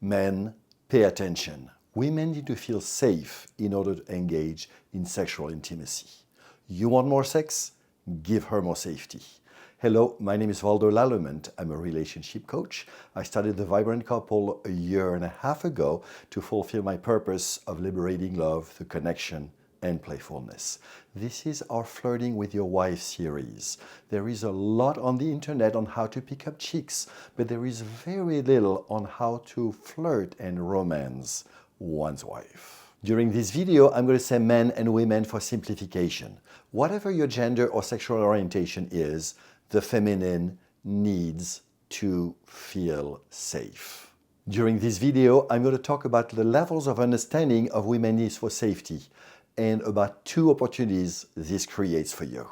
Men, pay attention. Women need to feel safe in order to engage in sexual intimacy. You want more sex? Give her more safety. Hello, my name is Valdo Lallement. I'm a relationship coach. I started The Vibrant Couple a year and a half ago to fulfill my purpose of liberating love through connection and playfulness. This is our Flirting with Your Wife series. There is a lot on the internet on how to pick up chicks, but there is very little on how to flirt and romance one's wife. During this video, I'm going to say men and women for simplification. Whatever your gender or sexual orientation is, the feminine needs to feel safe. During this video, I'm going to talk about the levels of understanding of women's needs for safety and about 2 opportunities this creates for you.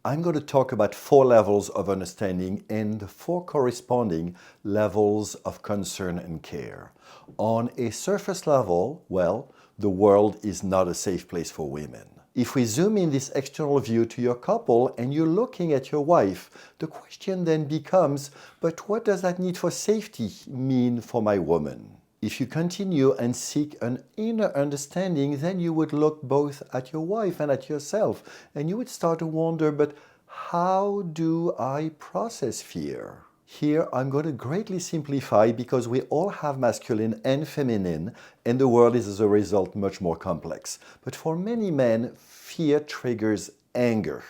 I'm going to talk about 4 levels of understanding and the 4 corresponding levels of concern and care. On a surface level, well, the world is not a safe place for women. If we zoom in this external view to your couple and you're looking at your wife, the question then becomes, but what does that need for safety mean for my woman? If you continue and seek an inner understanding, then you would look both at your wife and at yourself, and you would start to wonder, but how do I process fear? Here, I'm going to greatly simplify because we all have masculine and feminine, and the world is as a result much more complex. But for many men, fear triggers anger.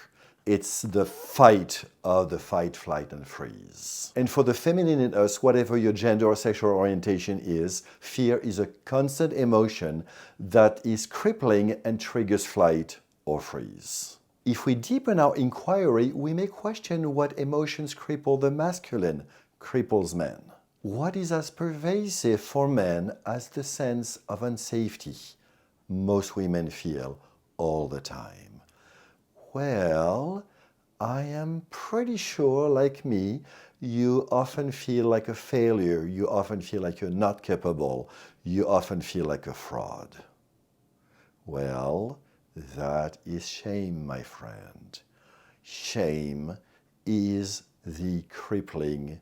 It's the fight of the fight, flight, and freeze. And for the feminine in us, whatever your gender or sexual orientation is, fear is a constant emotion that is crippling and triggers flight or freeze. If we deepen our inquiry, we may question what emotions cripple the masculine, cripples men. What is as pervasive for men as the sense of unsafety most women feel all the time? Well, I am pretty sure, like me, you often feel like a failure. You often feel like you're not capable. You often feel like a fraud. Well, that is shame, my friend. Shame is the crippling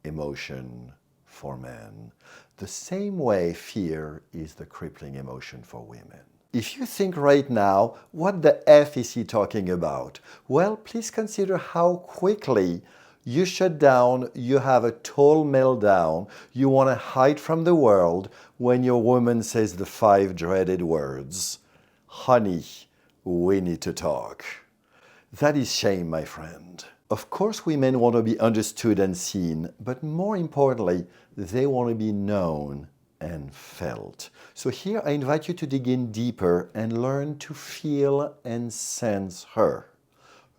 emotion for men, the same way fear is the crippling emotion for women. If you think right now, what the F is he talking about? Well, please consider how quickly you shut down, you have a total meltdown, you want to hide from the world when your woman says the 5 dreaded words, honey, we need to talk. That is shame, my friend. Of course, women want to be understood and seen, but more importantly, they want to be known and felt. So here I invite you to dig in deeper and learn to feel and sense her.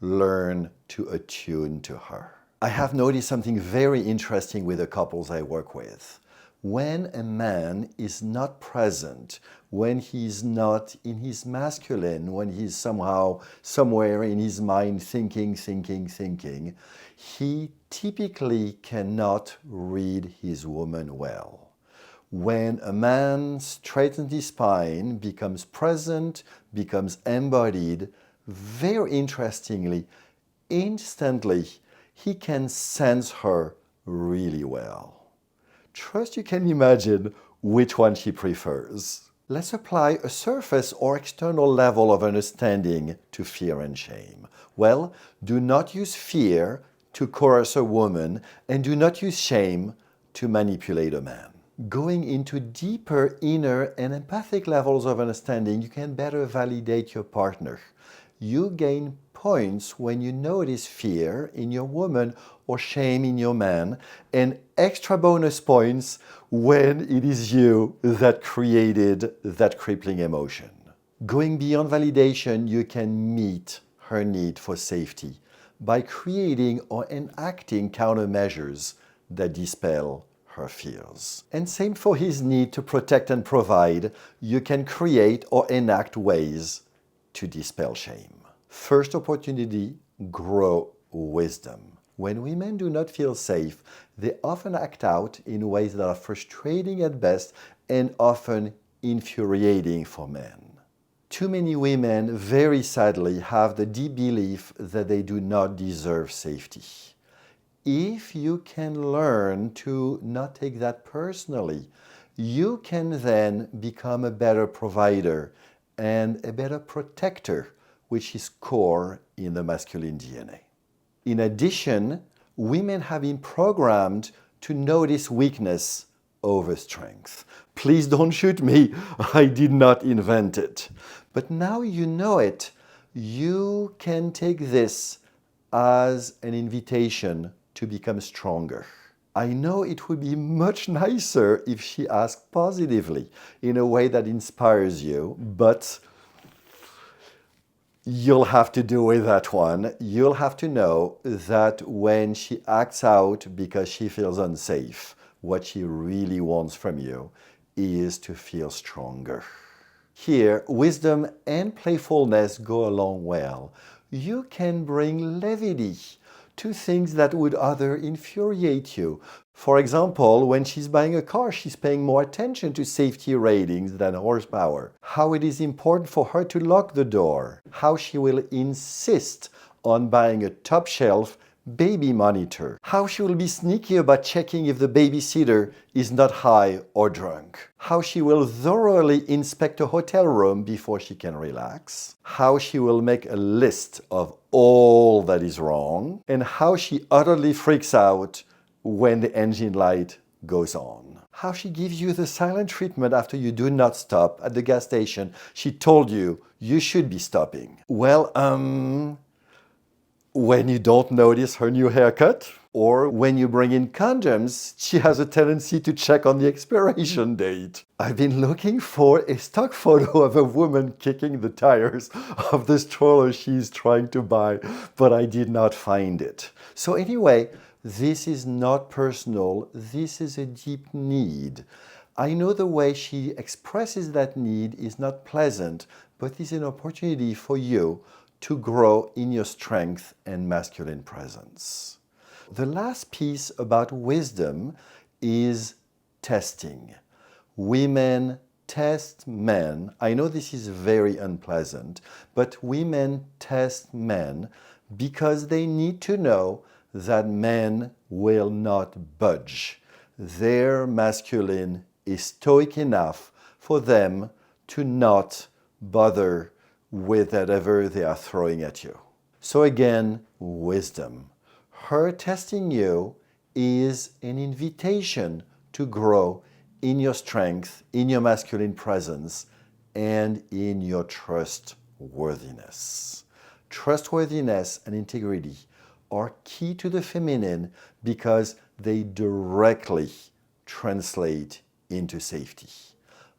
Learn to attune to her. I have noticed something very interesting with the couples I work with. When a man is not present, when he's not in his masculine, when he's somehow, somewhere in his mind thinking, he typically cannot read his woman well. When a man straightens his spine, becomes present, becomes embodied, very interestingly, instantly, he can sense her really well. Trust you can imagine which one he prefers. Let's apply a surface or external level of understanding to fear and shame. Well, do not use fear to coerce a woman, and do not use shame to manipulate a man. Going into deeper, inner, and empathic levels of understanding, you can better validate your partner. You gain points when you notice fear in your woman or shame in your man, and extra bonus points when it is you that created that crippling emotion. Going beyond validation, you can meet her need for safety by creating or enacting countermeasures that dispel her fears. And same for his need to protect and provide, you can create or enact ways to dispel shame. First opportunity, grow wisdom. When women do not feel safe, they often act out in ways that are frustrating at best and often infuriating for men. Too many women, very sadly, have the deep belief that they do not deserve safety. If you can learn to not take that personally, you can then become a better provider and a better protector, which is core in the masculine DNA. In addition, women have been programmed to notice weakness over strength. Please don't shoot me, I did not invent it. But now you know it, you can take this as an invitation to become stronger. I know it would be much nicer if she asked positively in a way that inspires you, but you'll have to do with that one. You'll have to know that when she acts out because she feels unsafe, what she really wants from you is to feel stronger. Here, wisdom and playfulness go along well. You can bring levity to things that would otherwise infuriate you. For example, when she's buying a car, she's paying more attention to safety ratings than horsepower. How it is important for her to lock the door. How she will insist on buying a top shelf baby monitor. How she will be sneaky about checking if the babysitter is not high or drunk. How she will thoroughly inspect a hotel room before she can relax. How she will make a list of all that is wrong. And how she utterly freaks out when the engine light goes on. How she gives you the silent treatment after you do not stop at the gas station she told you you should be stopping. Well, when you don't notice her new haircut, or when you bring in condoms, she has a tendency to check on the expiration date. I've been looking for a stock photo of a woman kicking the tires of the stroller she's trying to buy, but I did not find it. So anyway, this is not personal, this is a deep need. I know the way she expresses that need is not pleasant, but is an opportunity for you to grow in your strength and masculine presence. The last piece about wisdom is testing. Women test men. I know this is very unpleasant, but women test men because they need to know that men will not budge. Their masculine is stoic enough for them to not bother with whatever they are throwing at you. So again, wisdom. Her testing you is an invitation to grow in your strength, in your masculine presence, and in your trustworthiness. Trustworthiness and integrity are key to the feminine because they directly translate into safety.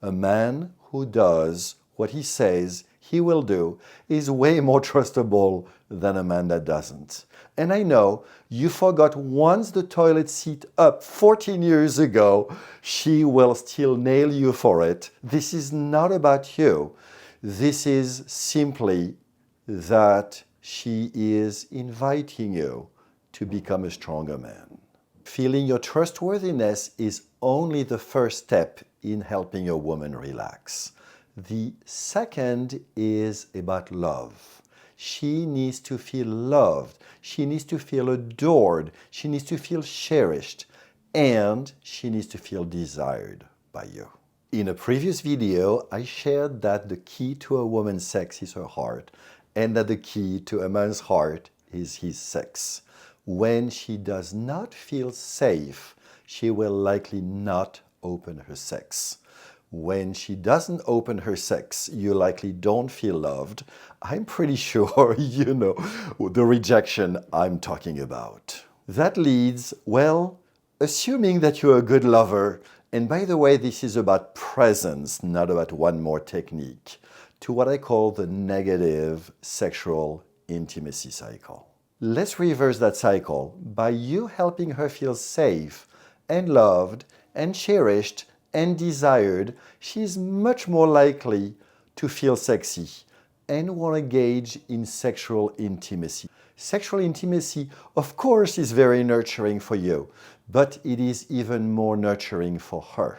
A man who does what he says he will do is way more trustable than a man that doesn't. And I know you forgot once the toilet seat up 14 years ago, she will still nail you for it. This is not about you. This is simply that she is inviting you to become a stronger man. Feeling your trustworthiness is only the first step in helping a woman relax. The second is about love. She needs to feel loved. She needs to feel adored. She needs to feel cherished. And she needs to feel desired by you. In a previous video, I shared that the key to a woman's sex is her heart, and that the key to a man's heart is his sex. When she does not feel safe, she will likely not open her sex. When she doesn't open her sex, you likely don't feel loved. I'm pretty sure you know the rejection I'm talking about. That leads, well, assuming that you're a good lover, and by the way, this is about presence, not about one more technique, to what I call the negative sexual intimacy cycle. Let's reverse that cycle by you helping her feel safe and loved and cherished and desired. She's much more likely to feel sexy and want to engage in sexual intimacy. Sexual intimacy, of course, is very nurturing for you, but it is even more nurturing for her.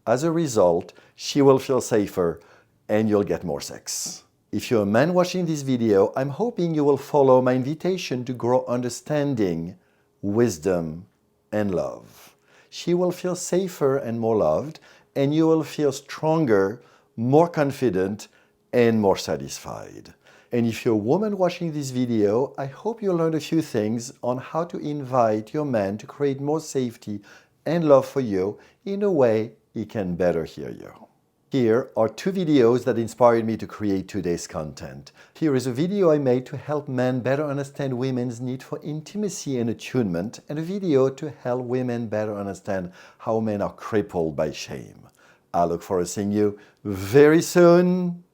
As a result, she will feel safer and you'll get more sex. If you're a man watching this video, I'm hoping you will follow my invitation to grow understanding, wisdom, and love. She will feel safer and more loved, and you will feel stronger, more confident, and more satisfied. And if you're a woman watching this video, I hope you learned a few things on how to invite your man to create more safety and love for you in a way he can better hear you. Here are 2 videos that inspired me to create today's content. Here is a video I made to help men better understand women's need for intimacy and attunement, and a video to help women better understand how men are crippled by shame. I look forward to seeing you very soon.